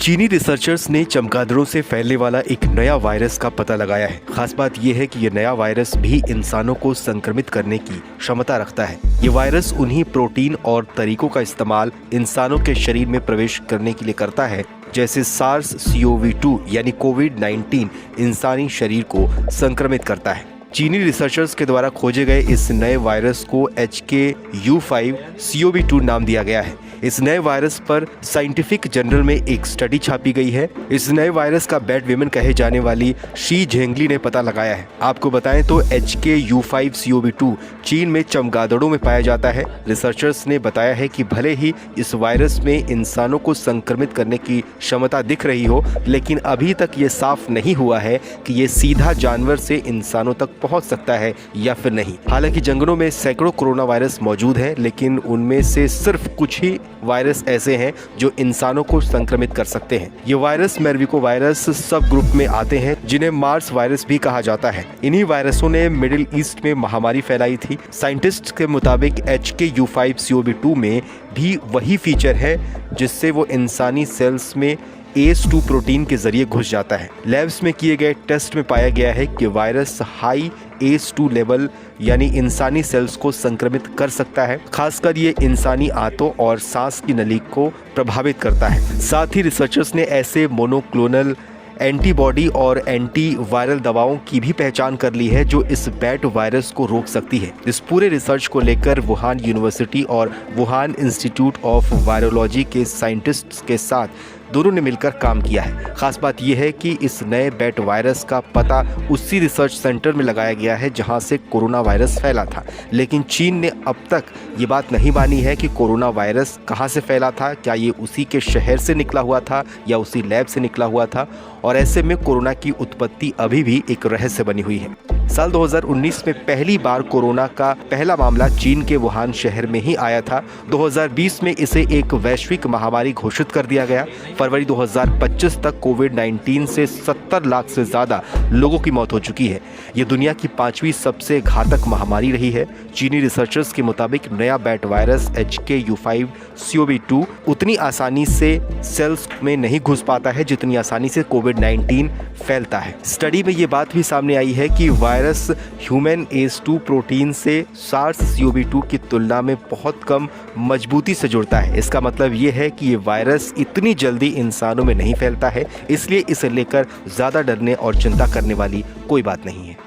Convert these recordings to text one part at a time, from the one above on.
चीनी रिसर्चर्स ने चमगादड़ों से फैलने वाला एक नया वायरस का पता लगाया है। खास बात यह है कि यह नया वायरस भी इंसानों को संक्रमित करने की क्षमता रखता है। ये वायरस उन्हीं प्रोटीन और तरीकों का इस्तेमाल इंसानों के शरीर में प्रवेश करने के लिए करता है जैसे SARS-CoV-2 यानी कोविड-19 इंसानी शरीर को संक्रमित करता है। चीनी रिसर्चर्स के द्वारा खोजे गए इस नए वायरस को HKU5-CoV-2 नाम दिया गया है। इस नए वायरस पर साइंटिफिक जर्नल में एक स्टडी छापी गई है। इस नए वायरस का बैट विमेन कहे जाने वाली शी झेंगली ने पता लगाया है। आपको बताएं तो HKU5-CoV-2 चीन में चमगादड़ों में पाया जाता है। रिसर्चर्स ने बताया है कि भले ही इस वायरस में इंसानों को संक्रमित करने की क्षमता दिख रही हो, लेकिन अभी तक ये साफ नहीं हुआ है कि ये सीधा जानवर से इंसानों तक पहुंच सकता है या फिर नहीं। हालांकि जंगलों में सैकड़ों कोरोना वायरस मौजूद हैं, लेकिन उनमें से सिर्फ कुछ ही वायरस ऐसे हैं जो इंसानों को संक्रमित कर सकते हैं। ये वायरस मेरविको वायरस सब ग्रुप में आते हैं, जिन्हें मार्स वायरस भी कहा जाता है। इन्हीं वायरसों ने मिडिल ईस्ट में महामारी फैलाई थी। साइंटिस्ट के मुताबिक HKU5-CoV-2 में भी वही फीचर है जिससे वो इंसानी सेल्स में ACE2 प्रोटीन के जरिए घुस जाता है। लैब्स में किए गए टेस्ट में पाया गया है कि वायरस हाई ACE2 लेवल यानी इंसानी सेल्स को संक्रमित कर सकता है। खासकर ये इंसानी आंतों और सांस की नली को प्रभावित करता है। साथ ही रिसर्चर्स ने ऐसे मोनोक्लोनल एंटीबॉडी और एंटीवायरल दवाओं की भी पहचान कर ली है जो इस बैट वायरस को रोक सकती है। इस पूरे रिसर्च को लेकर वुहान यूनिवर्सिटी और वुहान इंस्टीट्यूट ऑफ वायरोलॉजी के साइंटिस्ट्स के साथ दोनों ने मिलकर काम किया है। खास बात यह है कि इस नए बैट वायरस का पता उसी रिसर्च सेंटर में लगाया गया है जहां से कोरोना वायरस फैला था, लेकिन चीन ने अब तक ये बात नहीं मानी है कि कोरोना वायरस कहां से फैला था। क्या ये उसी के शहर से निकला हुआ था या उसी लैब से निकला हुआ था, और ऐसे में कोरोना की उत्पत्ति अभी भी एक रहस्य बनी हुई है। साल 2019 में पहली बार कोरोना का पहला मामला चीन के वुहान शहर में ही आया था। 2020 में इसे एक वैश्विक महामारी घोषित कर दिया गया। फरवरी 2025 तक कोविड-19 से 70 लाख से ज्यादा लोगों की मौत हो चुकी है। ये दुनिया की 5वीं सबसे घातक महामारी रही है। चीनी रिसर्चर्स के मुताबिक नया बैट वायरस HKU5-CoV-2 उतनी आसानी से सेल्स में नहीं घुस पाता है जितनी आसानी से कोविड-19 फैलता है। स्टडी में ये बात भी सामने आई है कि वायरस ह्यूमन ACE2 प्रोटीन से SARS-CoV-2 की तुलना में बहुत कम मजबूती से जुड़ता है। इसका मतलब ये है कि ये वायरस इतनी जल्दी इंसानों में नहीं फैलता है, इसलिए इसे लेकर ज्यादा डरने और चिंता करने वाली कोई बात नहीं है।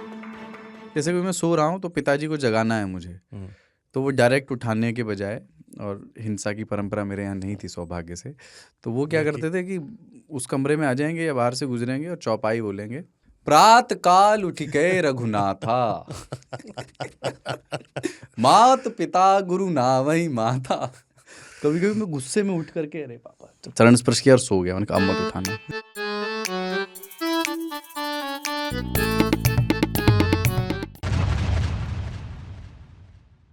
जैसे कि मैं सो रहा हूँ तो पिताजी को जगाना है मुझे, तो वो डायरेक्ट उठाने के बजाय, और हिंसा की परंपरा मेरे यहाँ नहीं थी सौभाग्य से, तो वो क्या करते थे कि उस कमरे में आ जाएंगे या बाहर से गुजरेंगे और चौपाई बोलेंगे, प्रात काल उठिके रघुनाथा मात पिता गुरु नावही माता। कभी कभी मैं गुस्से में उठ करके अरे पापा चरण स्पर्श किया और सो गया। मैंने कहा अब मत उठाना।